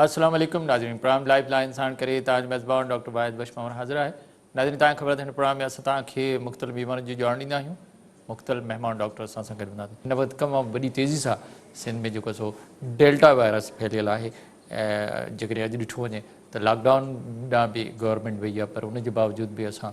अस्सलाम वालेकुम नाज़रीन, प्रोग्राम लाइफ लाइन साण करे ताज मेज़बान डॉक्टर वाहिद बख्श मामर हाज़िर है। नाज़रीन, तव्हां ख़बर आहे, हिन प्रोग्राम में असां तव्हांखे मुख़्तलिफ़ बीमारियुनि जी ॼाण ॾींदा आहियूं। मुख़्तलिफ़ महिमान डॉक्टर असां सां गॾु हूंदा आहिनि। हिन वक़्तु तमामु वॾी तेज़ी सां सिंध में जेको सो डेल्टा वायरस फैलियल आहे। जेकॾहिं अॼु ॾिठो वञे त लॉकडाउन ॾांहुं बि गवर्नमेंट वई आहे, पर उनजे बावजूदि बि असां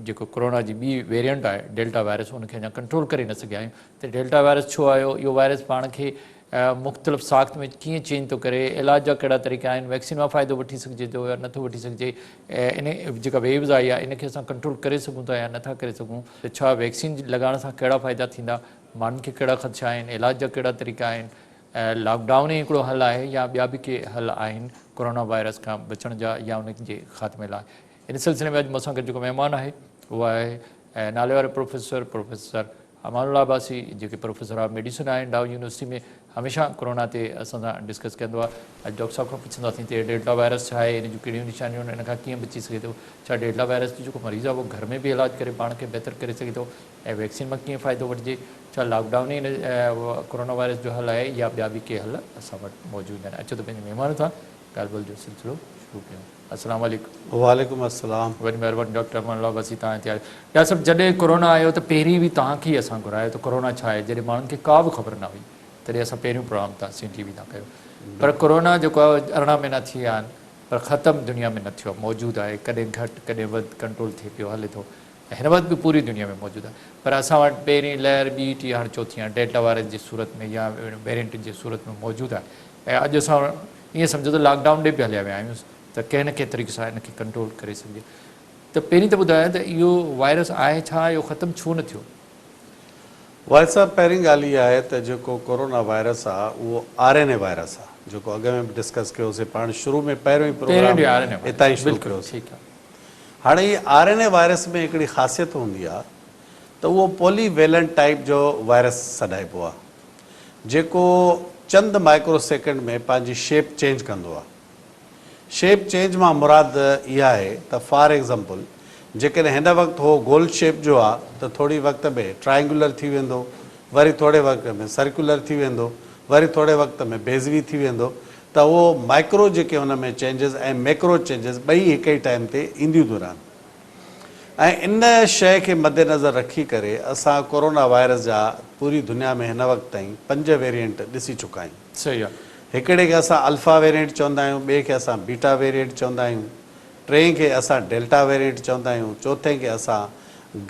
जेको कोरोना जी ॿी वेरियंट आहे डेल्टा वायरस, उनखे अञा कंट्रोल करे न सघिया आहियूं। त डेल्टा वायरस छो आयो? इहो वायरस पाण खे मुख़्तलिफ़ साख़्त में कीअं चेंज थो करे? इलाज जा कहिड़ा तरीक़ा आहिनि? वैक्सीन मां फ़ाइदो वठी सघिजे थो या नथो वठी सघिजे? इन जेका वेव्स आई आहे, इनखे असां कंट्रोल करे सघूं था या नथा करे सघूं? त छा वैक्सीन लॻाइण सां कहिड़ा फ़ाइदा थींदा? माण्हुनि खे कहिड़ा ख़दशा आहिनि? इलाज जा कहिड़ा तरीक़ा आहिनि? लॉकडाउन ई हिकिड़ो हल आहे या ॿिया बि के हल आहिनि कोरोना वायरस खां बचण जा या उनजे ख़ात्मे लाइ? इन सिलसिले में अॼु मूंसां गॾु जेको महिमान आहे उहो आहे नाले वारे प्रोफेसर अमानुल्लाह अब्बासी, जेके प्रोफेसर ऑफ मेडिसिन आहिनि डाउ यूनिवर्सिटी में। हमेशह कोरोना ते असां सां डिस्कस कंदो आहे। अॼु डॉक्टर साहिब खां पुछंदासीं त डेल्टा वायरस छा आहे, इन जूं कहिड़ियूं निशानियूं आहिनि, इन खां कीअं बची सघे थो? छा डेल्टा वायरस जो जेको मरीज़ आहे उहो घर में बि इलाजु करे पाण खे बहितर करे सघे थो? ऐं वैक्सीन मां कीअं फ़ाइदो वठिजे? छा लॉकडाउन ई कोरोना वायरस जो हल आहे या ॿिया बि के हल असां वटि मौजूदु आहिनि? अचो त पंहिंजे महिमान सां ॻाल्हि ॿोल जो सिलसिलो शुरू कयूं। अस्सलाम वालेकुम। वालेकुम अस्सलाम। वॾी महिरबानी डॉक्टर अमानुल्लाह अब्बासी, तव्हां हिते आयो। डॉक्टर साहिबु, जॾहिं कोरोना आयो त पहिरीं बि तव्हांखे ई असां घुरायो त कोरोना छा आहे, जॾहिं माण्हुनि खे का बि ख़बर न हुई, तॾहिं असां पहिरियों प्रोग्राम तव्हां टीवी था कयो। पर कोरोना जेको आहे 18 महीना थी विया आहिनि, पर ख़तमु दुनिया में न थियो आहे, मौजूदु आहे। कॾहिं घटि कॾहिं वधि कंट्रोल थिए पियो, हले थो। ऐं हिन वक़्तु बि पूरी दुनिया में मौजूदु आहे। पर असां वटि पहिरीं लहर, ॿी, टी, हाणे चोथी आहे डेल्टा वायरस जी सूरत में या वेरियंट जे सूरत में मौजूदु आहे। ऐं अॼु असां ईअं सम्झो त लॉकडाउन ॾे बि हलिया विया आहियूं त कंहिं न कंहिं तरीक़े सां हिनखे कंट्रोल करे सघिजे। त पहिरीं त ॿुधायो त इहो वायरस आहे छा, इहो ख़तमु छो न थियो? वाहिद साहब, पहिरीं ॻाल्हि इहा आहे त जेको कोरोना वायरस आहे उहो RNA वायरस आहे, जेको अॻ में बि डिस्कस कयोसीं पाण शुरू में, पहिरियों ई प्रोग्राम हितां ई शुरू कयोसीं। हाणे ही RNA वायरस में हिकिड़ी ख़ासियत हूंदी आहे त उहो पॉलीवेलेंट टाइप जो वायरस सॾाइबो आहे, जेको चंद माइक्रो सेकेंड में पंहिंजी शेप चेंज कंदो आहे। शेप चेंज मां मुराद इहा आहे त फॉर एग्ज़ाम्पल जेकॾहिं हिन वक़्तु हो गोल शेप जो आहे त थोरी वक़्त में ट्रायंगुलर थी वेंदो, वरी थोरे वक़्त में सर्कुलर थी वेंदो, वरी थोरे वक़्त में बेज़वी थी वेंदो। त उहो माइक्रो जेके हुन में चेंजिस ऐं मैक्रो चेंजिस ॿई हिक ई टाइम ते ईंदियूं थी रहनि। ऐं इन शइ खे मद्देनज़र रखी करे असां कोरोना वायरस जा पूरी दुनिया में हिन वक़्तु ताईं 5 वेरिएंट ॾिसी चुका आहियूं। सही आहे। हिकिड़े खे असां अल्फ़ा वेरिएंट चवंदा आहियूं, ॿिए खे असां बीटा वेरिएंट चवंदा आहियूं, टे खे असां डेल्टा वेरिएंट चवंदा आहियूं, चौथे खे असां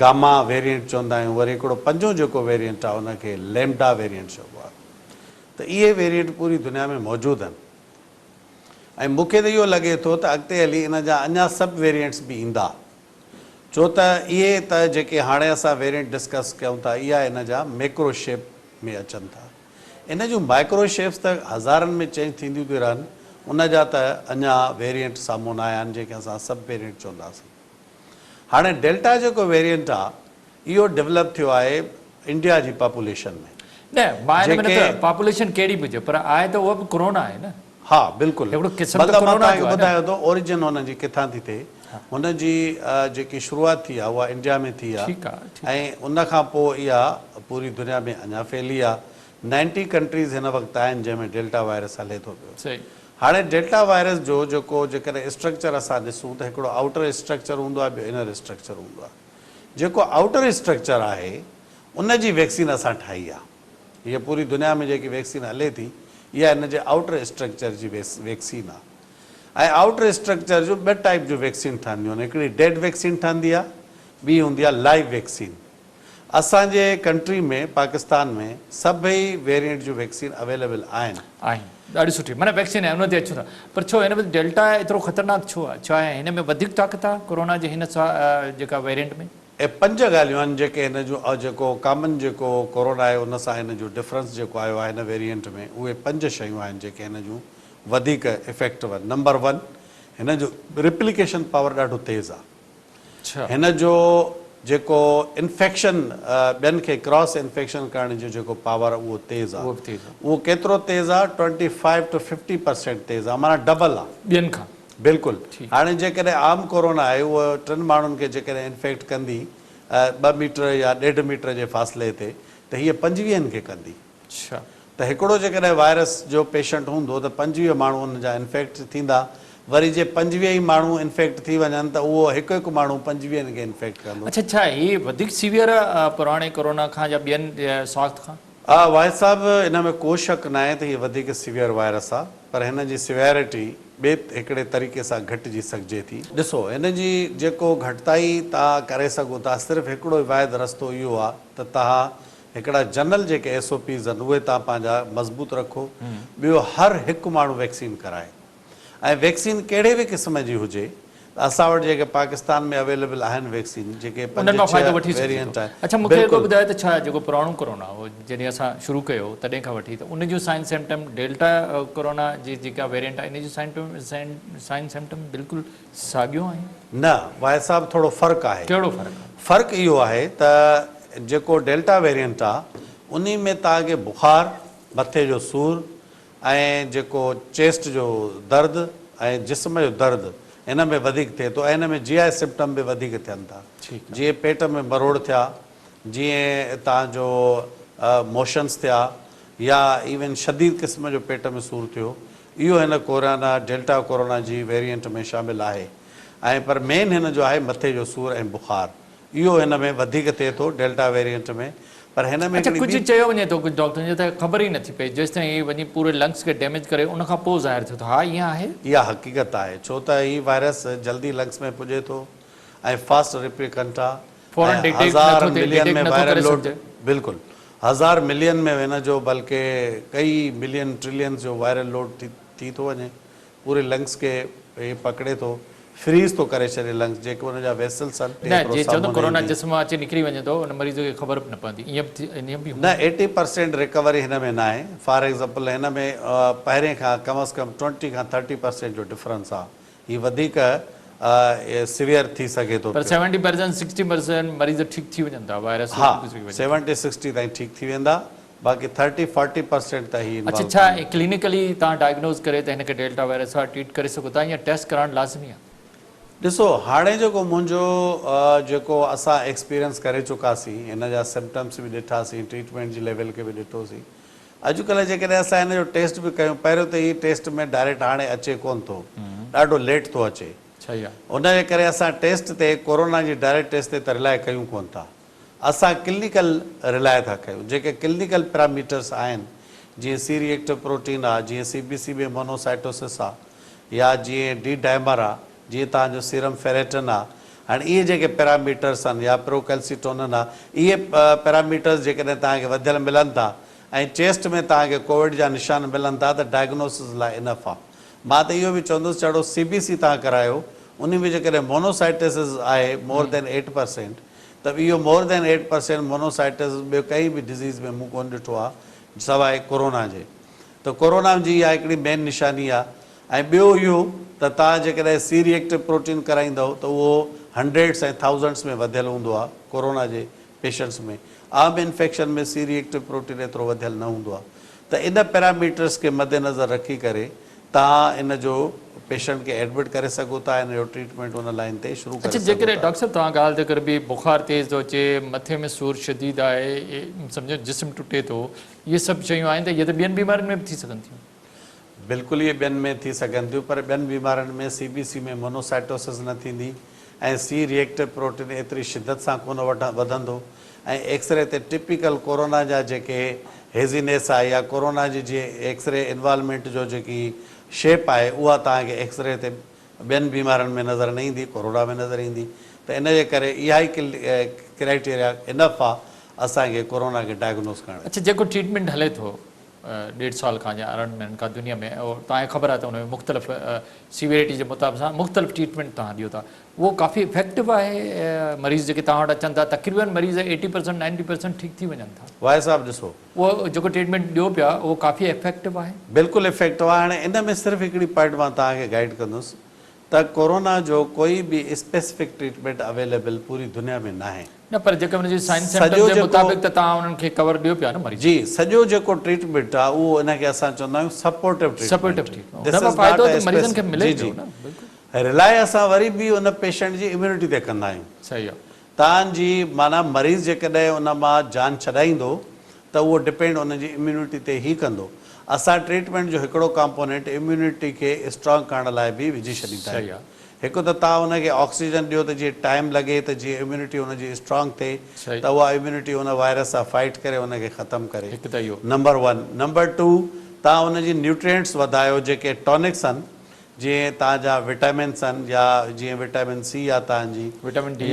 गामा वेरिएंट चवंदा आहियूं, वरी हिकिड़ो पंजो जेको वेरिएंट आहे उनखे लैम्डा वेरिएंट चइबो आहे। त इहे वेरिएंट पूरी दुनिया में मौजूदु आहिनि। ऐं मूंखे त इहो लॻे थो त अॻिते हली इन जा अञा सब वेरिएंट्स बि ईंदा, छो त इहे त जेके हाणे असां वेरिएंट डिस्कस कयूं था इहा इन जा मैक्रो शेप में अचनि था। इन जूं माइक्रो शेप्स त हज़ारनि में चेंज थींदियूं थी रहनि, उन जा त अञा वेरिएंट साम्हूं न आया आहिनि जेके असां सब वेरिएंट चवंदासीं। हाणे डेल्टा जेको वेरिएंट आहे इहो डेवलप थियो आहे इंडिया जी पॉपुलेशन में। न पॉपुलेशन कहिड़ी बि हुजे, पर आहे त उहा बि कोरोना आहे न। हा बिल्कुलु, तव्हांखे ॿुधायो थो ओरिजिन हुनजी किथां थी थिए। हुनजी जेकी शुरूआति थी आहे उहा इंडिया में थी आहे, ऐं उनखां पोइ इहा पूरी दुनिया में अञा फैली आहे। 90 कंट्रीज़ हिन वक़्तु आहिनि जंहिंमें डेल्टा वायरस हले थो पियो। हाणे डेल्टा वायरस जो जेको जेकॾहिं स्ट्रक्चर असां ॾिसूं त हिकिड़ो आउटर स्ट्रक्चर हूंदो आहे, ॿियो इनर स्ट्रक्चर हूंदो आहे। जेको आउटर स्ट्रक्चर आहे उनजी वैक्सीन असां ठाही आहे। हीअ पूरी दुनिया में जेकी वैक्सीन हले थी इहा इन जे आउटर स्ट्रक्चर जी वैक्सीन आहे। ऐं आउटर स्ट्रक्चर जो 2 टाइप जूं वैक्सीन ठहंदियूं आहिनि, हिकिड़ी डेड वैक्सीन ठहंदी आहे, ॿी हूंदी आहे लाइव वैक्सीन। असांजे कंट्री में पाकिस्तान में सभई वेरिएंट जूं वैक्सीन अवेलेबल आहिनि। ॾाढी सुठी, माना वैक्सीन आहे, उन ते अचूं था। पर छो हिन में डेल्टा एतिरो ख़तरनाक छो आहे? छा आहे हिन में वधीक ताक़त आहे कोरोना जे हिन जेका वेरिएंट में? ऐं 5 ॻाल्हियूं आहिनि जेके हिन जूं जेको कॉमन जेको कोरोना आहे उन सां हिन जो डिफरेंस जेको आयो आहे हिन वेरिएंट में, उहे 5 शयूं आहिनि जेके हिन जूं वधीक इफेक्टिव आहिनि। नंबर 1, हिन जो रिप्लिकेशन पावर ॾाढो तेज़ आहे। हिन जो जेको इन्फेक्शन ॿियनि खे क्रॉस इन्फेक्शन करण जो जेको पावर उहो तेज़ आहे। उहो केतिरो तेज़ आहे? 25 to 50% तेज़ आहे, माना डबल आहे ॿियनि खां। बिल्कुलु। हाणे जेकॾहिं आम कोरोना आहे उहो 3 माण्हुनि खे जेकॾहिं इन्फेक्ट कंदी 2 मीटर या 1.5 मीटर जे फ़ासिले ते, त हीअ 25 खे कंदी। त त हिकिड़ो जेकॾहिं वायरस जो पेशेंट हूंदो त 25 माण्हू हुन जा इन्फेक्ट थींदा, वरी जे 25 ई माण्हू इन्फेक्ट थी वञनि त उहो हिकु हिकु माण्हू 25 खे इन्फेक्ट कंदो। अच्छा, छा ही वधीक सीवियर पुराणे कोरोना खां या ॿियनि स्वास्थ्य खां? वाहिद साहब, इन में को शक न आहे त हीअ वधीक सीवियर वायरस आहे, पर हिन जी सिवियरिटी ॿिए हिकिड़े तरीक़े सां घटिजी सघिजे थी। ॾिसो, हिन जी जेको घटिताई तव्हां करे सघो था, सिर्फ़ु हिकिड़ो ई वाहिद रस्तो इहो आहे त तव्हां हिकिड़ा जनरल जेके SOPs आहिनि उहे तव्हां पंहिंजा मज़बूत रखो। ॿियो, हर हिकु माण्हू वैक्सीन कराए, ऐं वैक्सीन कहिड़े बि क़िस्म जी हुजे, असां वटि जेके पाकिस्तान में अवेलेबल आहिनि वैक्सीन, जेके 5-6 वेरिएंट आहे। अच्छा, मूंखे हिकिड़ो ॿुधायो त छा जेको पुराणो कोरोना हो जॾहिं असां शुरू कयो तॾहिं खां वठी त उन जूं साइन सिम्टम डेल्टा कोरोना जी जेका वेरिएंट आहे इन जूं साइन सिम्टम बिल्कुलु साॻियो आहिनि? न वाहिद साहब, थोरो फ़र्क़ु आहे। कहिड़ो फ़र्क़ु आहे? फ़र्क़ु इहो आहे त जेको डेल्टा वेरिएंट आहे उन में तव्हांखे बुखार, मथे जो सूरु ऐं जेको चेस्ट जो दर्द ऐं जिस्म जो दर्द इन में वधीक थिए थो, ऐं इन में GI सिम्टम बि वधीक थियनि था। जीअं पेट में मरोड़ थिया, जीअं तव्हांजो मोशन्स थिया, या इवन शदीद क़िस्म जो पेट में सूरु थियो, इहो हिन corona delta corona G variant में शामिलु आहे। ऐं पर मेन हिन जो आहे मथे जो सूरु ऐं बुखार, इहो हिन में वधीक थिए थो डेल्टा वेरिएंट में। पर हिन में कुझु चयो वञे थो कुझु डॉक्टरनि जो त ख़बर ई नथी पए, जेसि ताईं इहे वञी पूरे लंग्स खे डैमेज करे उन खां पोइ ज़ाहिर थियो। हा, ईअं आहे? इहा हक़ीक़त आहे, छो त हीउ वायरस जल्दी लंग्स में पुॼे थो ऐं फास्ट रिप्लिकेंट आहे। 1000 मिलियन में वायरल लोड, बिल्कुलु 1000 मिलियन में हिन जो बल्कि कई मिलियन ट्रिलियन जो वायरल लोड थी थो वञे, पूरे लंग्स खे पकड़े थो, फ्रीज़ थो करे छॾे लंग्स, जेके हुन जा वेसल्स आहिनि। न, जे चवंदो कोरोना जिस्म अचे निकिरी वञे थो, उन मरीज़ खे ख़बर बि न पवंदी, ईअं बि न। 80% रिकवरी हिन में न आहे। फॉर एग्ज़ाम्पल, हिन में पहिरें खां कम अज़ कम 20 खां 30% जो डिफरेंस आहे। हीअ वधीक सिवियर थी सघे थो, पर 70% 60% मरीज़ ठीकु थी वञनि था वायरस। हा, 70-60 ताईं ठीकु थी वेंदा, बाक़ी 30-40% त हीअ। अच्छा, छा क्लिनिकली तव्हां डायग्नोज़ करे त हिनखे डेल्टा वायरस सां ट्रीट करे सघो था या टेस्ट कराइणु लाज़मी आहे? ॾिसो, हाणे जेको मुंहिंजो जेको असां एक्सपीरियंस करे चुकासीं, हिन जा सिम्टम्स बि ॾिठासीं, ट्रीटमेंट जी लेवल खे बि ॾिठोसीं। अॼुकल्ह जेकॾहिं असां हिन जो टेस्ट बि कयूं, पहिरियों त हीअ टेस्ट में डायरेक्ट हाणे अचे कोन थो, ॾाढो लेट थो अचे। उन जे करे असां टेस्ट ते कोरोना जी डायरेक्ट टेस्ट ते त रिलाए कयूं कोन था, असां क्लिनिकल रिलाए था कयूं। जेके क्लिनिकल पैरामीटर्स आहिनि, जीअं सी रिएक्टिव प्रोटीन आहे, जीअं CBC में मोनोसाइटोसिस आहे, या जीअं D डायमर आहे, जीअं तव्हांजो सीरम फेरेटन आहे। हाणे इहे जेके पैरामीटर्स आहिनि, या प्रोकैल्सिटोनिन आहे, इहे पैरामीटर्स जेकॾहिं तव्हांखे वधियल मिलनि था ऐं चेस्ट में तव्हांखे कोविड जा निशान मिलनि था त डायग्नोसिस लाइ इनफ आहे। मां त इहो बि चवंदुसि, चढ़ो CBC तव्हां करायो, उन में जेकॾहिं मोनोसाइटिसिस आहे मोर देन 8%, त इहो मोर देन 8% मोनोसाइटिस ॿियो काई बि डिज़ीज़ में मूं कोन ॾिठो आहे सवाइ कोरोना जे। त कोरोना जी इहा हिकिड़ी मेन निशानी आहे। ऐं ॿियो इहो त तव्हां जेकॾहिं सी रिएक्टिव प्रोटीन कराईंदव त उहो 100s ऐं 1000s में वधियल हूंदो आहे कोरोना जे पेशेंट्स में। आम इन्फेक्शन में सी रिएक्टिव प्रोटीन एतिरो वधियल न हूंदो आहे। त इन पैरामीटर्स खे मद्देनज़र रखी करे तव्हां इन जो पेशेंट खे एडमिट करे सघो था, इन जो ट्रीटमेंट उन लाइन ते शुरू करे। अच्छा, जेकॾहिं डॉक्टर साहब तव्हां ॻाल्हि था करे बि बुखार तेज़ थो अचे, मथे में सूरु शदीद आहे, सम्झो जिस्म टुटे थो, इहे सभु शयूं आहिनि त इहे त ॿियनि बीमारियुनि में बि थी सघनि थियूं? बिल्कुलु इहे ॿियनि में थी सघनि थियूं, पर ॿियनि बीमारियुनि में CBC में मोनोसाइटोसिस न थींदी ऐं सी रिएक्टिव प्रोटीन एतिरी शिदत सां कोन वधंदो। ऐं एक्सरे ते टिपिकल कोरोना जा जेके हेज़ीनेस आहे या कोरोना जी जीअं एक्सरे इन्वॉल्वमेंट जो जेकी शेप आहे, उहा तव्हांखे एक्सरे ते ॿियनि बीमारियुनि में नज़र न ईंदी, कोरोना में नज़र ईंदी। त इन जे करे इहा ई क्राइटेरिया इनफ आहे असांखे कोरोना खे डायग्नोस करणु। अच्छा, जेको ट्रीटमेंट हले थो 1.5 साल खां या 8 महीननि खां दुनिया में, और तव्हांखे ख़बर आहे त हुन में मुख़्तलिफ़ सीवियरिटी जे मुताबिक़ सां मुख़्तलिफ़ ट्रीटमेंट तव्हां ॾियो था, उहो काफ़ी इफेक्टिव आहे? मरीज़ जेके तव्हां वटि अचनि था, तक़रीबन मरीज़ 80% 90% ठीकु थी वञनि था। वाहे साहब ॾिसो, उहो जेको ट्रीटमेंट ॾियो पिया उहो काफ़ी इफेक्टिव आहे? बिल्कुलु इफेक्टिव आहे। हाणे इन में सिर्फ़ु हिकिड़ी पॉइंट मां तव्हांखे गाइड कंदुसि त कोरोना जो कोई बि स्पेसिफिक ट्रीटमेंट अवेलेबल पूरी दुनिया में न आहे। न, पर जेके हुनजी साइंस सिम्टम जे मुताबिक़ त तव्हां उन्हनि खे कवर ॾियो पिया न मरीज़ जी। सॼो जेको ट्रीटमेंट आहे उहो इनखे असां चवंदा आहियूं सपोर्टिव ट्रीटमेंट। फ़ाइदो त मरीज़नि खे मिले थो न। रिलाए असां वरी बि उन पेशेंट जी इम्यूनिटी ते कंदा आहियूं। सही आहे। तव्हांजी माना मरीज़ जेकॾहिं उन मां जान छॾाईंदो त उहो डिपेंड उनजी इम्यूनिटी ते ई कंदो। असां ट्रीटमेंट जो हिकिड़ो कंपोनेंट इम्यूनिटी खे स्ट्रॉन्ग करण लाइ बि विझी छॾींदा आहियूं। हिकु त तव्हां हुनखे ऑक्सीजन ॾियो त जीअं टाइम लॻे त जीअं इम्यूनिटी हुनजी स्ट्रॉन्ग थिए त उहा इम्यूनिटी हुन वायरस सां फाइट करे हुनखे ख़तमु करे। नंबर 1। नंबर 2, तव्हां हुनजी न्यूट्रिएंट्स वधायो जेके टॉनिक्स आहिनि, जीअं तव्हांजा विटामिन्स आहिनि, या जीअं विटामिन सी आहे तव्हांजी,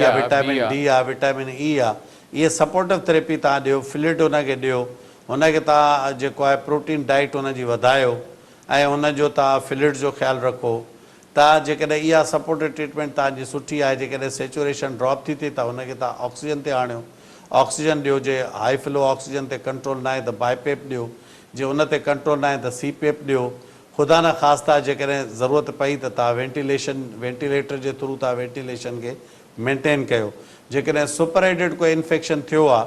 या विटामिन डी आहे, विटामिन ई आहे, इहे सपोर्टिव थेरेपी तव्हां ॾियो। फ्लूइड हुनखे ॾियो, हुनखे तव्हां जेको आहे प्रोटीन डाइट हुनजी वधायो ऐं हुनजो तव्हां फ्लूइड जो ख़्यालु रखो। तव्हां जेकॾहिं इहा सपोर्टिव ट्रीटमेंट तव्हांजी सुठी आहे, जेकॾहिं सेचुरेशन ड्रॉप थी थिए त हुनखे तव्हां ऑक्सीजन ते आणियो, ऑक्सीजन ॾियो। जे हाई फ्लो ऑक्सीजन ते कंट्रोल न आहे त बाईपेप ॾियो, जे उन ते कंट्रोल न आहे त सीपेप ॾियो। ख़ुदा न ख़ास्ता जेकॾहिं ज़रूरत पई त तव्हां वेंटिलेटर जे थ्रू तव्हां वेंटिलेशन खे मेंटेन कयो। जेकॾहिं सुपरएडेड कोई इन्फेक्शन थियो आहे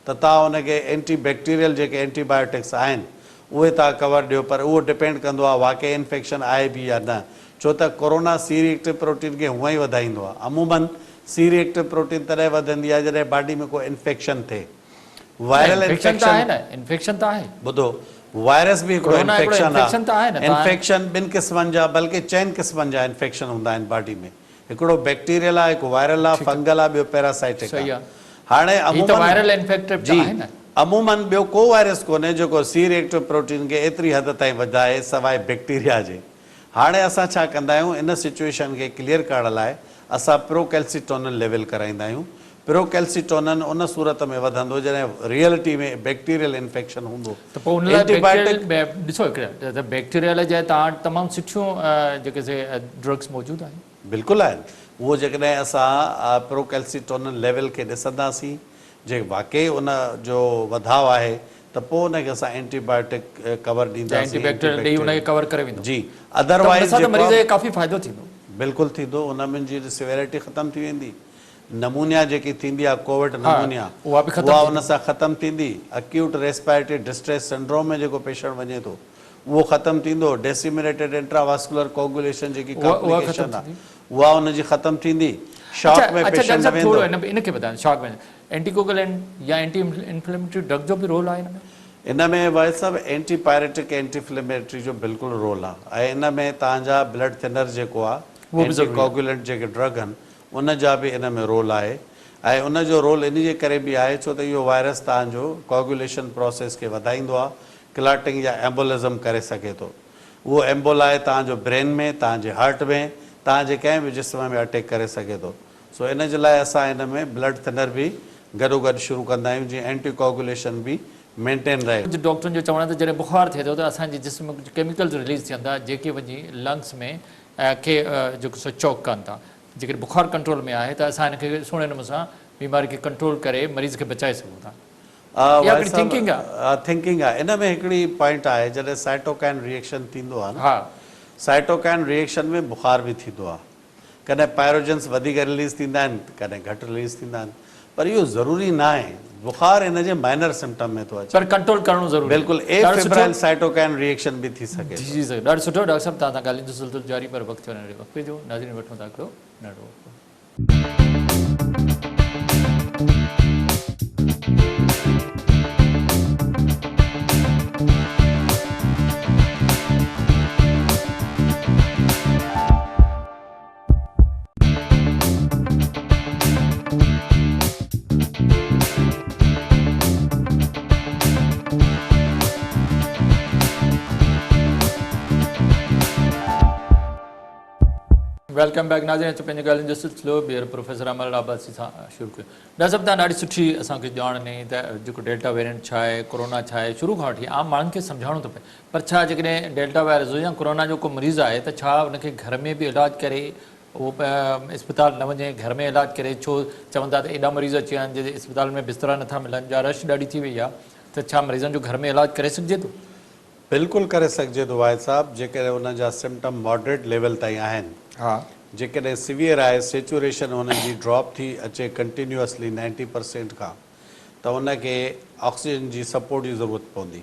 त तव्हां हुनखे एंटीबैक्टीरियल जेके एंटीबायोटिक्स आहिनि उहे तव्हां कवर ॾियो, पर उहो डिपेंड कंदो आहे वाक़ई इन्फेक्शन आहे बि या न, छो त कोरोना सी रिएक्टिव प्रोटीन खे हूअं ई वधाईंदो आहे। अमूमन सी रिएक्टिव प्रोटीन तॾहिं वधंदी आहे जॾहिं बॉडी में कोई इन्फेक्शन थिए। वायरल इन्फेक्शन त आहे, ॿुधो, वायरस बि हिकिड़ो इन्फेक्शन आहे। इन्फेक्शन ॿिनि क़िस्मनि जा, बल्कि 4 क़िस्मनि जा इन्फेक्शन हूंदा आहिनि बॉडी में। हिकिड़ो बैक्टीरियल आहे, हिकु वायरल आहे, फंगल आहे, ॿियो पैरासाइटिक आहे। हाणे अमूमन ॿियो को वायरस कोन्हे जेको सी रिएक्टिव प्रोटीन खे एतिरी हद ताईं वधाए सवाइ बैक्टीरिया जे। हाणे असां छा कंदा आहियूं, इन सिचुएशन खे क्लियर करण लाइ असां प्रोकैल्सिटोनिन लेवल कराईंदा आहियूं। प्रोकैल्सिटोनिन उन सूरत में वधंदो जॾहिं रियलिटी में बैक्टीरियल इन्फेक्शन हूंदो। त पोइ उन लाइ ॾिसो हिकिड़े बैक्टीरियल जे तव्हां तमामु सुठियूं जेके ड्रग्स मौजूदु आहिनि। बिल्कुलु आहिनि। उहो जेकॾहिं असां प्रोकैल्सिटोनिन लेवल खे ॾिसंदासीं, जे वाक़ई उन जो वधाउ आहे त पोइ हुनखे असां एंटीबायोटिक कवर ॾींदासीं जी। अदरवाइज़ काफ़ी फ़ाइदो थींदो, बिल्कुलु थींदो। उन जी सिवियरिटी ख़तमु थी वेंदी। नमूनिया जेकी थींदी आहे कोविड नमूनिया, उहा उन सां ख़तमु थींदी। अक्यूट रेस्पिरेटरी डिस्ट्रेस सिंड्रोम में जेको पेशेंट वञे थो उहो ख़तमु थींदो। डेसिमिनेटेड इंट्रावास्कुलर कोगुलेशन जेकी कॉम्प्लिकेशन आहे उहा उनजी ख़तमु थींदी। शॉक में पेशेंट न वेंदो। इनखे ॿुधायो, शॉक में एंटीकोगुलेंट या एंटी इंफ्लेमेटरी ड्रग जो बि रोल आहे इन में? भाई साहब, एंटीपायरेटिक एंटी इंफ्लेमेटरी जो बिल्कुलु रोल आहे। ऐं इन में तव्हांजा ब्लड थिनर जेको आहे, एंटीकोगुलेंट जेके ड्रग आहिनि उन जा बि इन में रोल आहे। ऐं उन जो रोल इन जे करे बि आहे छो त इहो वायरस तव्हांजो कोगुलेशन प्रोसेस खे वधाईंदो आहे, क्लॉटिंग या एम्बोलिज़म करे सघे थो। उहो एम्बोल आहे तव्हांजो ब्रेन में, तव्हांजे हार्ट में, तव्हांजे कंहिं बि जिस्म में अटैक करे सघे थो। सो इन जे लाइ असां इन में ब्लड थिनर बि गॾोगॾु शुरू कंदा आहियूं जीअं एंटीकोगुलेशन बि मेंटेन रहे। डॉक्टरनि जो चवणु आहे त जॾहिं बुख़ार थिए थो त असांजे जिस्म में कुझु केमिकल्स रिलीज़ थियनि था जेके वञी लंग्स में खे जेको सो चॉक कनि था। जेकॾहिं बुख़ार कंट्रोल में आहे त असां हिनखे सुहिणे नमूने सां बीमारी खे कंट्रोल करे मरीज़ खे बचाए सघूं था। थिंकिंग आहे। इन में हिकिड़ी पॉइंट आहे, जॾहिं साइटोकाइन रिएक्शन थींदो आहे न, साइटोकाइन रिएक्शन में बुख़ार बि थींदो आहे। कॾहिं पायरोजन्स वधीक रिलीज़ थींदा आहिनि, कॾहिं घटि रिलीज़ थींदा आहिनि, पर इहो ज़रूरी न आहे। बुख़ार इन जे माइनर सिम्टम में थो अचे, पर कंट्रोल करणो ज़रूरी। बिल्कुलु एफिब्राइल साइटोकाइन रिएक्शन बि थी सघे। जी जी, ॾाढो सुठो डॉक्टर साहब, तव्हां सां ॻाल्हाईंदो सिलसिलो जारी, पर वक़्तु वक़्ते जो नाज़रीन वठूं था हिकिड़ो नंढो वक़्तु। वेलकम बैक नाज़रीन। पंहिंजे ॻाल्हियुनि जो सिलसिलो ॿीहर प्रोफेसर अमर आबासी सां शुरू कयो। डॉक्टर साहब, तव्हां ॾाढी सुठी असांखे ॼाण ॾिनी त जेको डेल्टा वेरिएंट छा आहे, कोरोना छा आहे, शुरू खां वठी आम माण्हुनि खे सम्झाइणो थो पए। पर छा जेकॾहिं डेल्टा वायरस हुजे या कोरोना जो को मरीज़ आहे त छा उनखे घर में बि इलाजु करे, उहो इस्पताल न वञे, घर में इलाजु करे? छो चवनि था त एॾा मरीज़ अची विया आहिनि जे इस्पताल में बिस्तरा नथा मिलनि, या रश ॾाढी थी वई आहे, त छा मरीज़नि जो घर में इलाजु करे सघिजे थो? बिल्कुलु करे सघिजे थो वाहिद साहब, जेकॾहिं उनजा सिम्टम मॉडरेट लेवल ताईं आहिनि। हा, जेकॾहिं सिवियर आहे, सेचुरेशन हुनजी ड्रॉप थी अचे कंटिन्यूअसली 90% खां, त उनखे ऑक्सीजन जी सपोर्ट जी ज़रूरत पवंदी।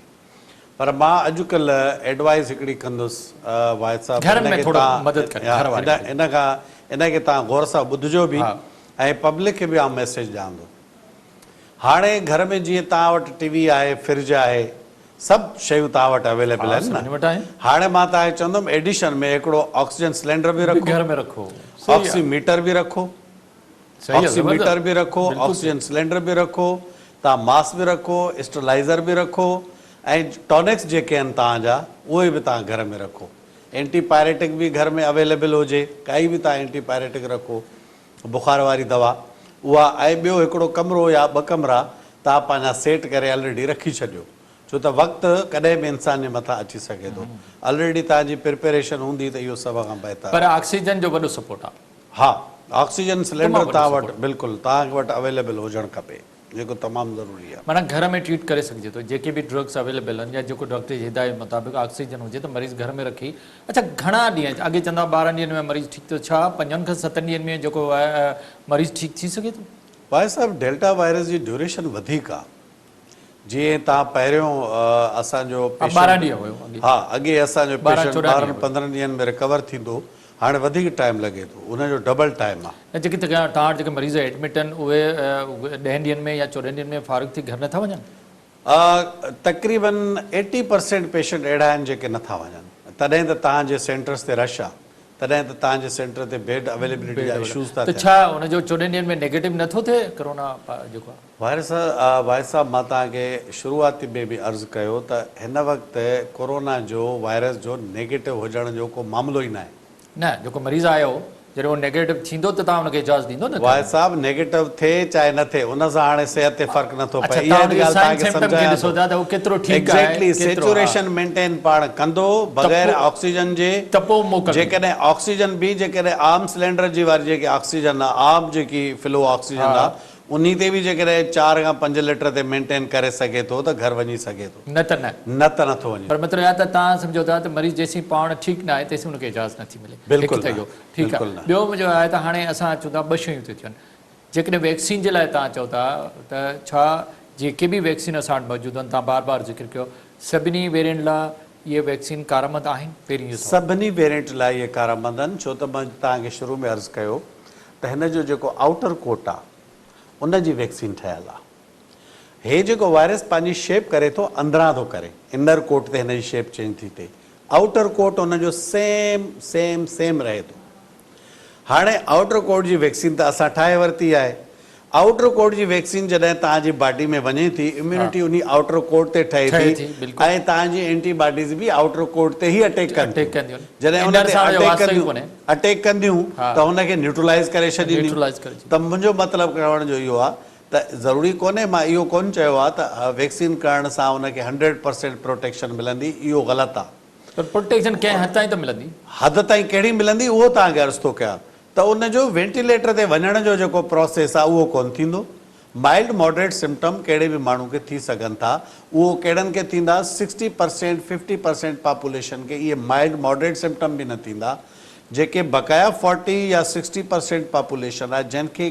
पर मां अॼुकल्ह एडवाइस हिकिड़ी कंदुसि वाहिद साहब, इनखे तव्हां गौर सां ॿुधिजो बि ऐं पब्लिक खे बि आउं मैसेज ॾियां थो। हाणे घर में जीअं तव्हां वटि टीवी आहे, फ्रिज आहे, सभु शयूं तव्हां वटि अवेलेबल आहिनि न। हाणे मां तव्हांखे चवंदुमि एडिशन में हिकिड़ो ऑक्सीजन सिलेंडर बि रखो, घर में रखो, ऑक्सीमीटर बि रखो, ऑक्सीमीटर बि रखो, ऑक्सीजन सिलेंडर बि रखो, तव्हां मास्क बि रखो, स्टरलाइज़र बि रखो, ऐं टॉनिक्स जेके आहिनि तव्हांजा उहे बि तव्हां घर में रखो। एंटीपायरेटिक भी घर में अवेलेबल होजे, काई भी तव्हां एंटीपायरेटिक रखो, बुखार वारी दवा उहा। ऐं ॿियो हिकिड़ो कमरो या 2 कमरा तव्हां पंहिंजा सेट करे ऑलरेडी रखी छॾियो, छो त वक़्तु कॾहिं बि इंसान जे मथां अची सघे थो। ऑलरेडी तव्हांजी प्रिपेरेशन हूंदी त इहो सभ खां बहितर। पर ऑक्सीजन जो वॾो सपोर्ट आहे। हा, ऑक्सीजन सिलेंडर तव्हां वटि बिल्कुलु तव्हां वटि अवेलेबल हुजणु खपे, जेको तमामु ज़रूरी आहे। माना घर में ट्रीट करे सघिजे थो, जेके बि ड्रग्स अवेलेबल आहिनि या जेको डॉक्टर जी हिदायत मुताबिक़ ऑक्सीजन हुजे त मरीज़ घर में रखी। अच्छा, घणा ॾींहं अॻे चवंदा 12 ॾींहंनि में मरीज़ ठीकु थो, छा 5 खां 7 ॾींहंनि में जेको मरीज़ ठीकु थी सघे थो? भाई साहब, डेल्टा वायरस जी ड्यूरेशन वधीक आहे। जीअं तव्हां पहिरियों असांजो 12 ॾींहं हुयो, हा अॻे असांजो पेशेंट 12-15 ॾींहंनि में रिकवर थींदो, हाणे वधीक टाइम लॻे थो, उनजो डबल टाइम आहे। जेके तव्हां वटि जेके मरीज़ एडमिट आहिनि उहे 10 ॾींहंनि में या 14 ॾींहंनि में फारिग थी घर नथा वञनि? तक़रीबन 80% पेशेंट अहिड़ा आहिनि जेके नथा वञनि। तॾहिं त तव्हांजे सेंटर्स ते रश आहे, तॾहिं त तव्हांजे सेंटर ते बेड अवेलेबिलिटी जा इशूज़ था थियनि। छा उनजो 14 ॾींहंनि में नेगेटिव नथो थिए कोरोना जेको आहे वायरस? भाई साहब, मां तव्हांखे शुरूआती में बि अर्ज़ु कयो त हिन वक़्तु कोरोना जो वायरस जो नेगेटिव हुजण जो को मामिलो ई न आहे। न, जेको मरीज़ आयो जॾहिं उहो नेगेटिव थींदो त तव्हां हुनखे इजाज़त ॾींदो न? भाई साहब, नेगेटिव थिए चाहे न थिए, उन सां हाणे सिहत ते फ़र्क़ु नथो पए। एग्ज़ैक्टली, सेचुरेशन मेंटेन पाण कंदो बग़ैर ऑक्सीजन जे। जेकॾहिं ऑक्सीजन बि जेकॾहिं आम सिलेंडर जी वारी जेकी ऑक्सीजन आहे, आम जेकी फ्लो ऑक्सीजन आहे, उन ते बि जेकॾहिं 4 खां 5 लीटर ते मेंटेन करे सघे थो त घर वञी सघे थो, न त नथो वञे। पर मतिलबु त तव्हां सम्झो था त मरीज़ जेसीं पाण ठीकु न आहे तेसीं हुनखे इजाज़त नथी मिले। बिल्कुलु ठीकु आहे। ॿियो मुंहिंजो आहे त हाणे असां चऊं था 2 शयूं थियूं थियनि। जेकॾहिं वैक्सीन जे लाइ तव्हां चओ था त छा जेके बि वैक्सीन असां वटि मौजूदु आहिनि, तव्हां बार ज़िक्र कयो, सभिनी वेरिएंट लाइ इहे वैक्सीन कारआमद आहिनि? पहिरीं सभिनी वेरिएंट लाइ इहे कारआमद आहिनि, छो त मां तव्हांखे शुरू में अर्ज़ु कयो त हिन जो जेको आउटर कोट आहे उन जी वैक्सीन ठहियल आहे। हे जेको वायरस पंहिंजी शेप करे थो, अंदरां थो करे, इनर कोट ते हिन जी शेप चेंज थी थिए, आउटर कोट उनजो सेम रहे थो। हाणे आउटर कोट जी वैक्सीन त असां ठाहे वरिती आहे। आउटर कोट जी वैक्सीन जॾहिं तव्हांजी बॉडी में वञे थी, इम्यूनिटी उन आउटर कोट ते ठहे थी, ऐं तव्हांजी एंटीबॉडीज़ बि आउटर कोट ते ई अटैक कंदियूं। जॾहिं उन ते अटैक कंदियूं त हुनखे न्यूट्रलाइज़ करे छॾींदियूं। त मुंहिंजो मतिलबु करण जो इहो आहे त ज़रूरी कोन्हे, मां इहो कोन चयो आहे त वैक्सीन करण सां उनखे 100% प्रोटेक्शन मिलंदी, इहो ग़लति आहे। पर प्रोटेक्शन कंहिं हद ताईं त मिलंदी? हद ताईं कहिड़ी मिलंदी उहो तव्हांखे अर्ज़ु थो कयां त उनजो वेंटिलेटर ते वञण जो जेको प्रोसेस आहे उहो कोन थींदो। माइल्ड मॉडरेट सिम्टम कहिड़े बि माण्हू खे थी सघनि था, उहो कहिड़नि खे थींदा, 60% 50% पॉपुलेशन खे इहे माइल्ड मॉडरेट सिम्टम बि न थींदा। जेके बक़ाया 40 या 60% पॉपुलेशन आहे जंहिंखे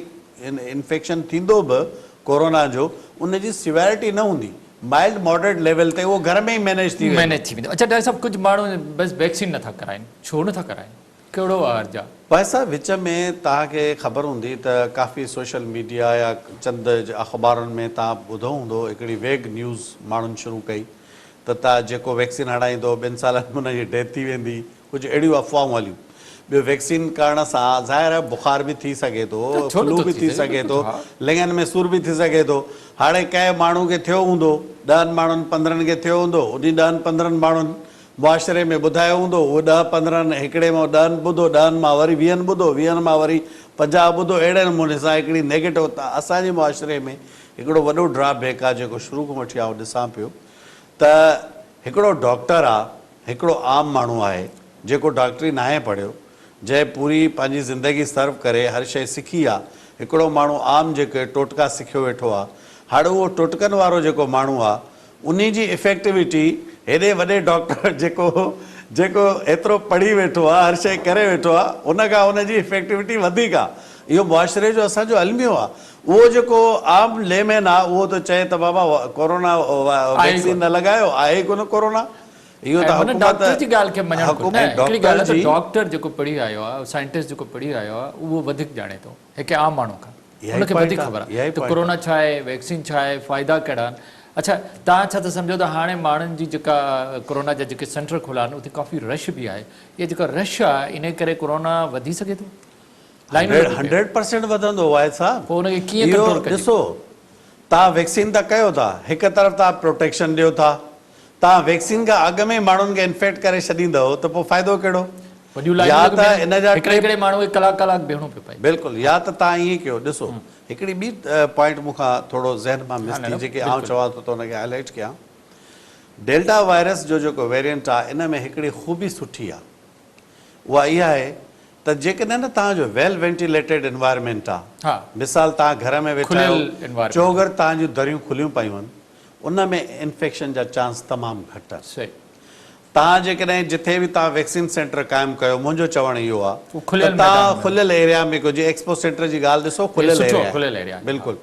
इन्फेक्शन थींदो बि कोरोना जो, उनजी सिवियरिटी न हूंदी, माइल्ड मॉडरेट लेवल ते उहो घर में ई मैनेज थी वेंदो। अच्छा डॉक्टर साहब, कुझु माण्हू बसि वैक्सीन नथा कराइनि, छो नथा कराइनि? कहिड़ो अर्ज़ु आहे? पैसा विच में तव्हांखे ख़बर हूंदी त काफ़ी सोशल मीडिया या चंद अख़बारुनि में तव्हां ॿुधो हूंदो, हिकिड़ी वेग न्यूज़ माण्हुनि शुरू कई त तव्हां जेको वैक्सीन हणाईंदो 2 सालनि में हुनजी डेथ थी वेंदी, कुझु अहिड़ियूं अफ़वाहूं हलियूं। ॿियो, वैक्सीन करण सां ज़ाहिर आहे बुखार बि थी सघे थो, फ्लू बि थी सघे थो, लिङनि में सूर बि थी सघे थो। हाणे कंहिं माण्हू खे थियो हूंदो, 10 माण्हुनि 15 खे थियो हूंदो, उन 10-15 माण्हुनि मुआशिरे में ॿुधायो हूंदो, उहो 10-15 हिकिड़े मां 10 ॿुधो, 10 मां वरी 20 ॿुधो, 20 मां वरी 50 ॿुधो, अहिड़े नमूने सां हिकिड़ी नेगेटिव। असांजे मुआशिरे में हिकिड़ो वॾो ड्रॉबैक आहे जेको शुरू खां वठी आउं ॾिसां पियो त हिकिड़ो डॉक्टर आहे, हिकिड़ो आम माण्हू आहे जेको डॉक्टरी नाहे पढ़ियो, जंहिं पूरी पंहिंजी ज़िंदगी सर्व करे हर शइ सिखी आहे, हिकिड़ो माण्हू आम जेके टोटका सिखियो वेठो आहे। हाणे उहो टोटकनि वारो जेको माण्हू आहे, उन जी इफेक्टिविटी हेॾे वॾे डॉक्टर जेको एतिरो पढ़ी वेठो आहे, हर शइ करे वेठो आहे, उन खां उनजी इफेक्टिविटी वधीक आहे। इहो मुआशिरे जो असांजो अलमियो आहे। उहो जेको आम लेमैन आहे उहो त चए त बाबा कोरोना वैक्सीन न लॻायो, आहे कोन कोरोना। इहो त डॉक्टर जी ॻाल्हि खे मञणु घुरिजे। डॉक्टर जेको पढ़ी आयो आहे, साइंटिस्ट जेको पढ़ी आयो आहे, उहो वधीक ॼाणे थो हिकु आम माण्हू खां। उनखे वधीक ख़बर आहे त कोरोना छा आहे, वैक्सीन छा आहे, फ़ाइदा कहिड़ा आहिनि। अच्छा, तव्हां छा था सम्झो त हाणे माण्हुनि जी जेका कोरोना जा जेके सेंटर खुलिया आहिनि उते काफ़ी रश बि आहे, इहा जेका रश आहे इन करे कोरोना वधी सघे थो? 100% वधंदो आहे साहब। पोइ उनखे कीअं कंट्रोल कजे? ॾिसो, तव्हां वैक्सीन था कयो था, हिकु तरफ़ तव्हां प्रोटेक्शन ॾियो था, तव्हां वैक्सीन खां अॻु में माण्हुनि खे इन्फेक्ट करे छॾींदव त पोइ फ़ाइदो कहिड़ो? या त इन जा माण्हू खे कलाक बीहणो पियो पए। बिल्कुलु, या त तव्हां ईअं कयो। ॾिसो, हिकिड़ी ॿी पॉइंट मूंखां थोरो ज़हन मां मिस थी, जेके आउं चवां थो त हुनखे हाईलाइट कयां। डेल्टा वायरस जो जेको वेरिएंट आहे इन में हिकिड़ी ख़ूबी सुठी आहे, उहा इहा आहे त जेकॾहिं न तव्हांजो वेल वेंटिलेटेड एनवायरमेंट आहे, मिसाल तव्हां घर में वेठा आहियो, चौगर तव्हांजूं दरियूं खुलियूं पियूं आहिनि, उन में इन्फेक्शन जा चांस तमामु घटि आहे। तव्हां जेकॾहिं जिथे बि तव्हां वैक्सीन सेंटर क़ाइमु कयो, मुंहिंजो चवणु इहो आहे तव्हां खुलियल एरिया में कयो। जीअं एक्सपो सेंटर जी ॻाल्हि ॾिसो, खुलियल एरिया, बिल्कुलु।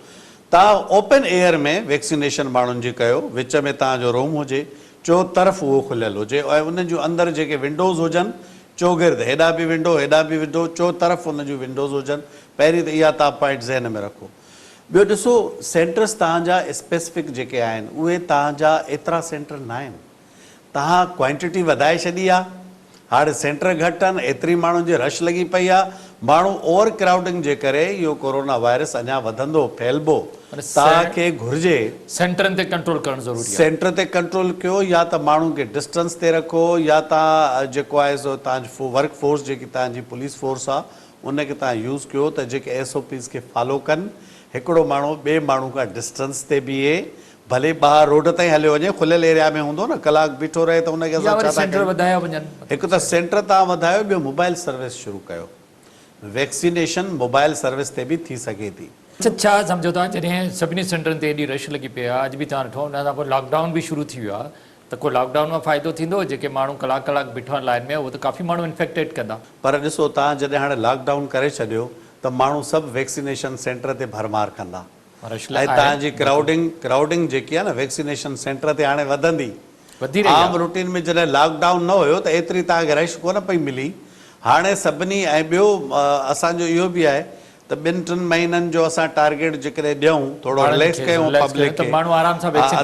तव्हां ओपन एयर में वैक्सीनेशन माण्हुनि जी कयो, विच में तव्हांजो रूम हुजे, चो तरफ़ उहो खुलियल हुजे, ऐं उन जूं अंदरि जेके विंडोज़ हुजनि, चौगिर्द हेॾा बि विंडो, हेॾा बि विंडो, चो तरफ़ उन जूं विंडोज़ हुजनि। पहिरीं त इहा तव्हां पॉइंट ज़हन में रखो। ॿियो ॾिसो, सेंटर्स तव्हांजा स्पेसिफिक जेके आहिनि उहे तव्हांजा एतिरा सेंटर न आहिनि। तव्हां क्वांटिटी वधाए छॾी आहे, हाणे सेंटर घटि आहिनि, एतिरी माण्हुनि जी रश लॻी पई आहे, माण्हू ओवर क्राउडिंग जे करे इहो कोरोना वायरस अञा वधंदो, फैलबो। तव्हांखे घुर्जे सेंटरनि ते कंट्रोल करणु ज़रूरी आहे। सेंटर ते कंट्रोल कयो, या त माण्हुनि खे डिस्टेंस ते रखो, या तव्हां जेको आहे सो तव्हांजो वर्क फोर्स जेकी तव्हांजी पुलिस फोर्स आहे उनखे तव्हां यूज़ कयो त जेके SOPs खे फॉलो कनि। हिकिड़ो माण्हू ॿिए माण्हू खां डिस्टेंस ते बीहे, भले ॿाहिरि रोड ताईं हलियो वञे, खुलियल एरिया में हूंदो न, कलाकु बीठो रहे त हुनखे हिकु त सेंटर तव्हां वधायो, ॿियो मोबाइल सर्विस शुरू कयो। वैक्सीनेशन मोबाइल सर्विस ते बि थी सघे थी। अच्छा, छा सम्झो था जॾहिं सभिनी सेंटरनि ते एॾी रश लॻी पई आहे, अॼु बि तव्हां ॾिठो, हुन खां पोइ लॉकडाउन बि शुरू थी वियो आहे, त को लॉकडाउन में फ़ाइदो थींदो? जेके माण्हू कलाक बीठा आहिनि लाइन में, उहो त काफ़ी माण्हू इन्फेक्टेड कंदा। पर ॾिसो, तव्हां जॾहिं हाणे लॉकडाउन करे छॾियो त माण्हू सभु वैक्सीनेशन सेंटर ते भरमार कंदा, ऐं तव्हांजी क्राउडिंग जेकी आहे न वैक्सीनेशन सेंटर ते हाणे वधंदी। आम रूटीन में जॾहिं लॉकडाउन न हुयो त एतिरी तव्हांखे रश कोन पई मिली। हाणे सभिनी, ऐं ॿियो असांजो इहो बि आहे त 2-3 महीननि जो असां टारगेट जेकॾहिं ॾियूं, थोरो रिलैक्स कयूं पब्लिक खे,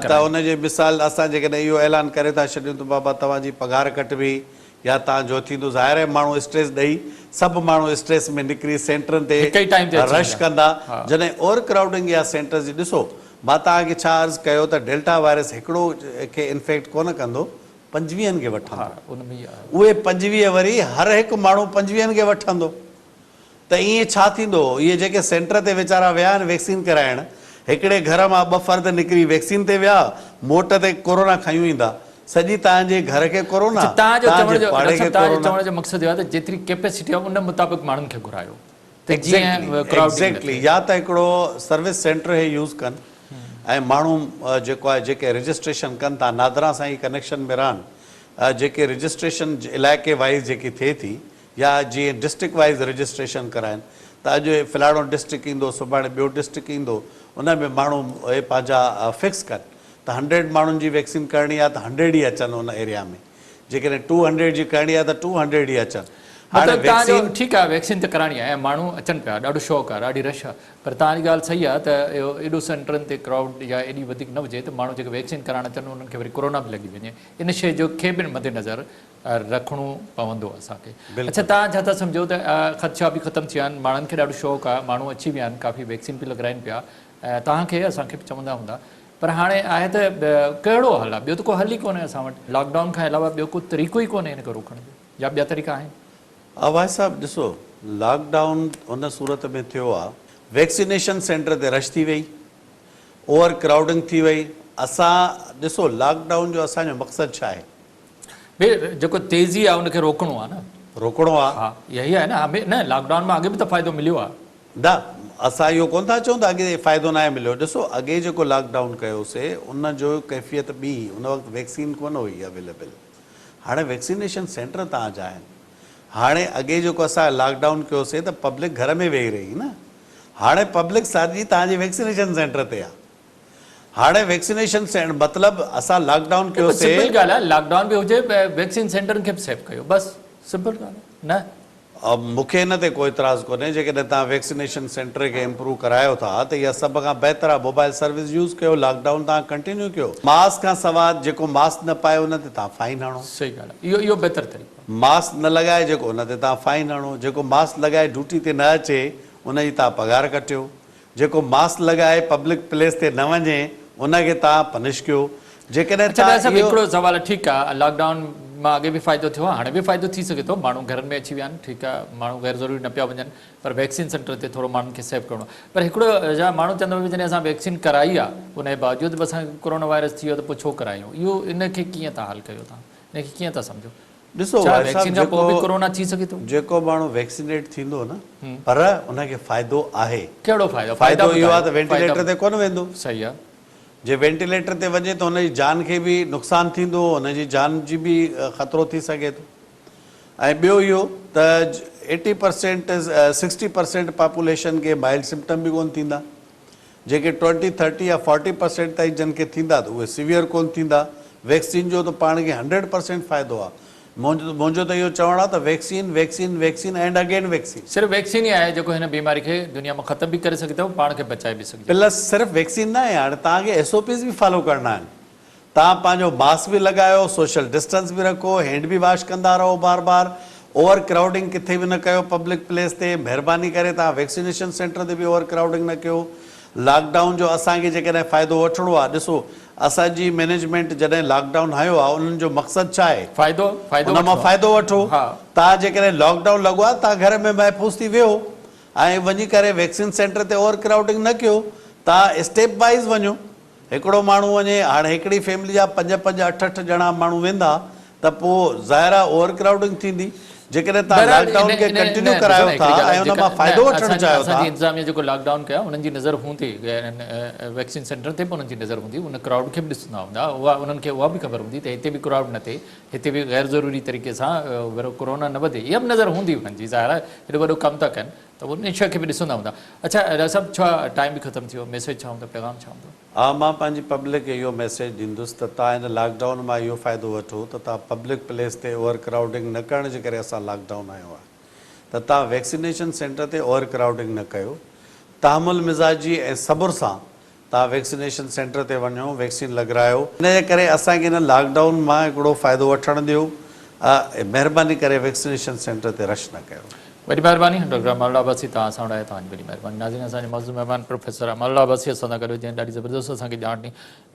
त उनजे मिसाल असां जेकॾहिं इहो ऐलान करे था छॾियूं त बाबा तव्हांजी पघार कटिबी, या तव्हांजो थींदो, ज़ाहिर आहे माण्हू स्ट्रेस ॾेई, सभु माण्हू स्ट्रेस में निकिरी सेंटरनि ते रश कंदा। जॾहिं ओवर क्राउडिंग या सेंटर जी ॾिसो, मां तव्हांखे छा अर्ज़ु कयो त डेल्टा वायरस हिकिड़ो खे इन्फेक्ट कोन कंदो, 25 खे वठंदो। उहे 25 वरी हर हिकु माण्हू 25 खे वठंदो, त ईअं छा थींदो? इहे जेके सेंटर ते वीचारा विया आहिनि वैक्सीन कराइण, हिकिड़े घर मां 2 फर्द निकिरी वैक्सीन ते विया, मोट ते कोरोना खयूं ईंदा, सॼी तव्हांजे घर खे कोरोना। चवण जो मक़सदु इहो आहे त जेतिरी कैपेसिटी आहे उन मुताबिक़ माण्हुनि खे घुरायो। एग्ज़ैक्टली, या त हिकिड़ो सर्विस सेंटर हे यूज़ कनि, ऐं माण्हू जेको आहे जेके रजिस्ट्रेशन कनि था, नादरा सां ई कनेक्शन में रहनि, जेके रजिस्ट्रेशन इलाइक़े वाइज़ जेकी थिए थी, या जीअं डिस्ट्रिक्ट वाइज़ रजिस्ट्रेशन कराइनि, त अॼु फलाणो डिस्ट्रिक्ट ईंदो, सुभाणे ॿियो डिस्ट्रिक्ट ईंदो, उन में माण्हू इहे पंहिंजा फिक्स कनि त 100 माण्हुनि जी वैक्सीन करणी आहे त 100 ई अचनि उन एरिया में, जेकॾहिं 200 जी करणी आहे त 200 ई अचनि। ठीकु आहे, वैक्सीन त कराइणी आहे ऐं माण्हू अचनि पिया, ॾाढो शौक़ु आहे, ॾाढी रश आहे, पर तव्हांजी ॻाल्हि सही आहे त इहो एॾो सेंटरनि ते क्राउड या एॾी वधीक न हुजे त माण्हू जेके वैक्सीन कराइण अचनि उन्हनि खे वरी कोरोना बि लॻी वञे। इन शइ जो खे बि मद्देनज़र रखिणो पवंदो असांखे। अच्छा, तव्हां छा था सम्झो त ख़दशा बि ख़तमु थी विया आहिनि, माण्हुनि खे ॾाढो शौक़ु आहे, माण्हू अची विया आहिनि, काफ़ी वैक्सीन बि लॻाइनि पिया, ऐं तव्हांखे असांखे बि चवंदा हूंदा, पर हाणे आहे त कहिड़ो हल आहे? ॿियो त को हल ई कोन्हे असां वटि, लॉकडाउन खां अलावा ॿियो को तरीक़ो ई कोन्हे हिन खे रोकण जो, या ॿिया तरीक़ा आहिनि? भाई साहब ॾिसो, लॉकडाउन उन सूरत में थियो आहे, वैक्सीनेशन सेंटर ते रश थी वई, ओवर क्राउडिंग थी वई। असां ॾिसो, लॉकडाउन जो असांजो मक़सदु छा आहे? जेको तेज़ी आहे उनखे रोकणो आहे न, रोकणो आहे। हा, इहा ई आहे न, लॉकडाउन में अॻे बि त फ़ाइदो मिलियो आहे न, असां इहो कोन था चऊं त अॻे फ़ाइदो न आहे मिलियो। ॾिसो, अॻे जेको लॉकडाउन कयोसीं उन जो कैफ़ियत ॿी, उन वक़्तु वैक्सीन कोन हुई अवेलेबल, हाणे वैक्सीनेशन सेंटर तव्हांजा आहिनि। हाणे अॻे जेको असां लॉकडाउन कयोसीं त पब्लिक घर में वेही रही न, हाणे पब्लिक सारी तव्हांजे वैक्सीनेशन सेंटर ते आहे। हाणे वैक्सीनेशन सेंटर मतिलबु असां लॉकडाउन कयोसीं, सिंपल ॻाल्हि आहे, लॉकडाउन बि हुजे, वैक्सीन सेंटरनि खे बि सेफ कयो, बसि सिंपल ॻाल्हि आहे न। मूंखे हिन ते को इतराज़ कोन्हे जेकॾहिं तव्हां वैक्सीनेशन सेंटर खे इम्प्रूव करायो था त इहा सभ खां बहितर आहे। मोबाइल सर्विस यूज़ कयो, लॉकडाउन तव्हां कंटिन्यू कयो। मास्क खां सवाइ जेको मास्क न पाए उन ते तव्हां फाइन हणो। सही ॻाल्हि आहे, इहो बहितर तरीक़ो। मास्क न लॻाए जेको उन ते तव्हां फाइन हणो। जेको मास्क लॻाए ड्यूटी ते न अचे उनजी तव्हां पघार कटियो। जेको मास्क लॻाए पब्लिक प्लेस ते न वञे उनखे तव्हां पनिश कयो। जेकॾहिं हिकिड़ो सवाल आहे, ठीकु आहे, लॉकडाउन मां अॻे बि फ़ाइदो थियो आहे, हाणे बि फ़ाइदो थी सघे थो, माण्हू घरनि में अची विया आहिनि, ठीकु आहे, माण्हू गैर ज़रूरी न पिया वञनि, पर वैक्सीन सेंटर ते थोरो माण्हुनि खे सेफ करिणो आहे। पर हिकिड़ो जा माण्हू चवंदो आहे जॾहिं असां वैक्सीन कराई आहे उनजे बावजूदि बि असांखे कोरोना वायरस थी वियो त पोइ छो करायूं? इहो इनखे कीअं था हल कयो तव्हां, इनखे कीअं था सम्झो? ॾिसो वैक्सीन खां पोइ बि कोरोना थी सघे थो? जेको माण्हू वैक्सीनेट थींदो न, पर उनखे फ़ाइदो आहे। कहिड़ो फ़ाइदो? फ़ाइदो इहो आहे त वेंटिलेटर ते कोन वेंदो। सही आहे। जे वेंटिलेटर ते वञे त हुनजी जान खे बि नुक़सानु थींदो, हुनजी जान जी बि ख़तरो थी सघे थो। ऐं ॿियो इहो त 80% 60% पॉपुलेशन खे माइल्ड सिम्टम बि कोन थींदा। जेके 20, 30 या 40% ताईं जिन खे थींदा त उहे सीवियर कोन थींदा। वैक्सीन जो त पाण खे 100% फ़ाइदो आहे। मुंहिंजो त इहो चवणु आहे त vaccine vaccine vaccine and again vaccine. सिर्फ़ु वैक्सीन ई आहे जेको हिन बीमारी खे दुनिया में ख़तम बि करे सघे थो, पाण खे बचाए बि सघे। प्लस सिर्फ़ु वैक्सीन न आहे, हाणे तव्हांखे SOPs बि फॉलो करणा आहिनि। तव्हां पंहिंजो मास्क बि लॻायो, सोशल डिस्टेंस बि रखो, हैंड बि वॉश कंदा रहो बार बार, ओवर क्राउडिंग किथे बि न कयो पब्लिक प्लेस ते। महिरबानी करे तव्हां वैक्सीनेशन सेंटर ते बि ओवर क्राउडिंग न कयो। लॉकडाउन जो असांखे जेकॾहिं फ़ाइदो वठिणो आहे, ॾिसो असांजी मैनेजमेंट जॾहिं लॉकडाउन हयो आहे उन्हनि जो मक़सदु छा आहे? उन मां फ़ाइदो वठो। तव्हां जेकॾहिं लॉकडाउन लॻो आहे तव्हां घर में महफ़ूज़ थी वियो ऐं वञी करे वैक्सीन सेंटर ते ओवर क्राउडिंग न कयो। तव्हां स्टेप वाइज़ वञो। हिकिड़ो माण्हू वञे, हाणे हिकिड़ी फैमिली जा 5-5, 8-8 ॼणा माण्हू वेंदा त पोइ ज़ाहिर आहे ओवर क्राउडिंग थींदी। जेकॾहिं तव्हां लॉकडाउन खे कंटिन्यू करायो था ऐं उन मां फ़ाइदो वठणु चाहियो था। असांजी इंतज़ामिया जेको लॉकडाउन कया उन्हनि जी नज़र हूंदी वैक्सीन सेंटर ते बि उन्हनि जी नज़र हूंदी, उन क्राउड खे बि ॾिसंदा हूंदा, उहा उन्हनि खे उहा बि ख़बर हूंदी त हिते बि क्राउड न थिए, हिते बि गैर ज़रूरी तरीक़े सां कोरोना न वधे, इहा बि नज़र हूंदी उन्हनि जी। ज़ाहिर आहे हेॾो वॾो कमु था कनि त उन शइ खे बि ॾिसंदा हूंदा। अच्छा डॉक्टर साहब, छा टाइम बि ख़तमु थियो, मैसेज छा हूंदो, पैगाम छा हूंदो? हा, मां पंहिंजी पब्लिक खे इहो मैसेज ॾींदुसि त तव्हां हिन लॉकडाउन मां इहो फ़ाइदो वठो त तव्हां पब्लिक प्लेस ते ओवर क्राउडिंग न करण जे करे असां लॉकडाउन आयो आहे, त तव्हां वैक्सीनेशन सेंटर ते ओवर क्राउडिंग न कयो। तहमुल मिज़ाजी ऐं सब्र सां तव्हां वैक्सीनेशन सेंटर ते वञो, वैक्सीन लॻारायो। इन जे करे असांखे हिन लॉकडाउन मां हिकिड़ो फ़ाइदो वठणु ॾियो। महिरबानी करे वैक्सीनेशन सेंटर ते रश न कयो। वॾी महिरबानी डॉक्टर अमरुल्लाह अब्बासी, तव्हां सां आहे, तव्हांजी वॾी महिरबानी। नाज़रीन, असांजे मौजूदु महिमान प्रोफेसर अमरुल्लाह अब्बासी असां सां गॾु, जंहिं ॾाढी ज़बरदस्त असांखे ॼाण ॾिनी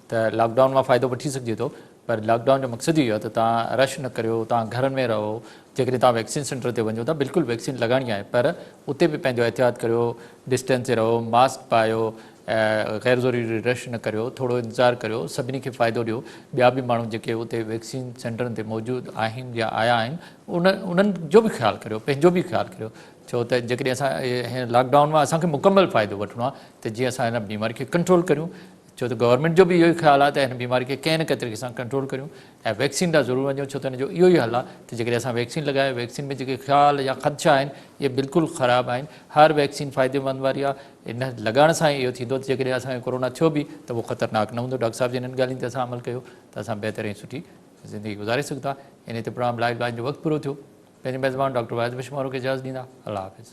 त लॉकडाउन मां फ़ाइदो वठी सघिजे थो, पर लॉकडाउन जो मक़सदु इहो आहे त तव्हां रश न करियो, तव्हां घरनि में रहो। जेकॾहिं तव्हां वैक्सीन सेंटर ते वञो था, बिल्कुलु वैक्सीन लॻाइणी आहे, पर उते बि पंहिंजो एहतियात करियो, डिस्टेंस ते रहो, मास्क पायो, गैर ज़रूरी रश न करियो, थोरो इंतज़ारु करियो, सभिनी खे फ़ाइदो ॾियो। ॿिया बि माण्हू जेके उते वैक्सीन सेंटरनि ते मौजूदु आहिनि या आया आहिनि उन्हनि जो बि ख़्यालु करियो, पंहिंजो बि ख़्यालु करियो। छो त जेकॾहिं असां हिन लॉकडाउन मां असांखे मुकमल फ़ाइदो वठिणो आहे त जीअं असां हिन बीमारी खे कंट्रोल करियूं। छो त गवर्नमेंट जो बि इहो ई ख़्यालु आहे त हिन बीमारी खे कंहिं न कंहिं तरीक़े सां कंट्रोल करियूं ऐं वैक्सीन ॾांहुं ज़रूरु वञो। छो त हिन जो इहो ई हल आहे त जेकॾहिं असां वैक्सीन लॻाए, वैक्सीन में जेके ख़्याल या ख़दशा आहिनि इहे बिल्कुलु ख़राबु आहिनि। हर वैक्सीन फ़ाइदेमंद वारी आहे। इन लॻाइण सां ई इहो थींदो त जेकॾहिं असांखे कोरोना थियो बि त उहो ख़तरनाक न हूंदो। डॉक्टर साहिब जिन ॻाल्हियुनि ते असां अमल कयो त असां बहितर ऐं सुठी ज़िंदगी गुज़ारे सघंदा। इन ते प्रोग्राम लाइव लाइन जो वक़्तु पूरो थियो। पंहिंजे मेज़बान डॉक्टर वाहिद बशमारो खे इजाज़त ॾींदा। अल्लाह हाफ़िज़।